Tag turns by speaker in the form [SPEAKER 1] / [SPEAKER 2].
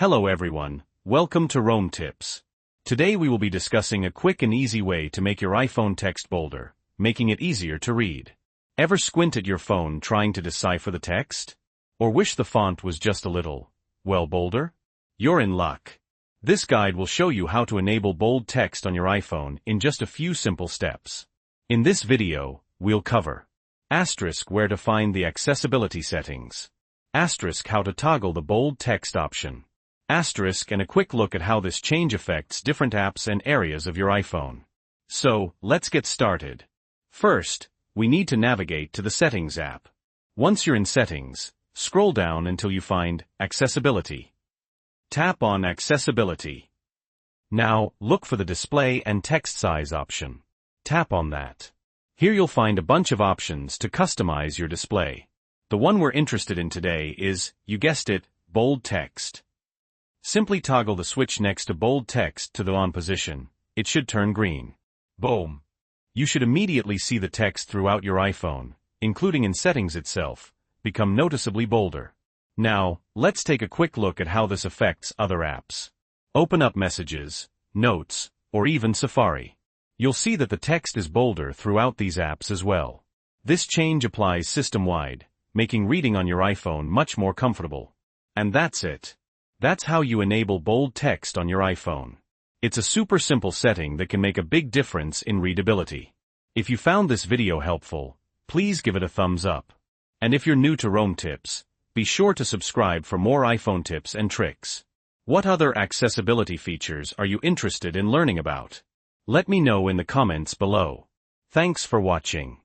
[SPEAKER 1] Hello everyone, welcome to Rome Tips. Today we will be discussing a quick and easy way to make your iPhone text bolder, making it easier to read. Ever squint at your phone trying to decipher the text? Or wish the font was just a little, well, bolder? You're in luck. This guide will show you how to enable bold text on your iPhone in just a few simple steps. In this video, we'll cover where to find the accessibility settings, how to toggle the bold text option, and a quick look at how this change affects different apps and areas of your iPhone. So, let's get started. First, we need to navigate to the Settings app. Once you're in Settings, scroll down until you find Accessibility. Tap on Accessibility. Now, look for the Display and Text Size option. Tap on that. Here you'll find a bunch of options to customize your display. The one we're interested in today is, you guessed it, bold text. Simply toggle the switch next to bold text to the on position. It should turn green. Boom! You should immediately see the text throughout your iPhone, including in Settings itself, become noticeably bolder. Now, let's take a quick look at how this affects other apps. Open up Messages, Notes, or even Safari. You'll see that the text is bolder throughout these apps as well. This change applies system-wide, making reading on your iPhone much more comfortable. And that's it. That's how you enable bold text on your iPhone. It's a super simple setting that can make a big difference in readability. If you found this video helpful, please give it a thumbs up. And if you're new to Rome Tips, be sure to subscribe for more iPhone tips and tricks. What other accessibility features are you interested in learning about? Let me know in the comments below. Thanks for watching.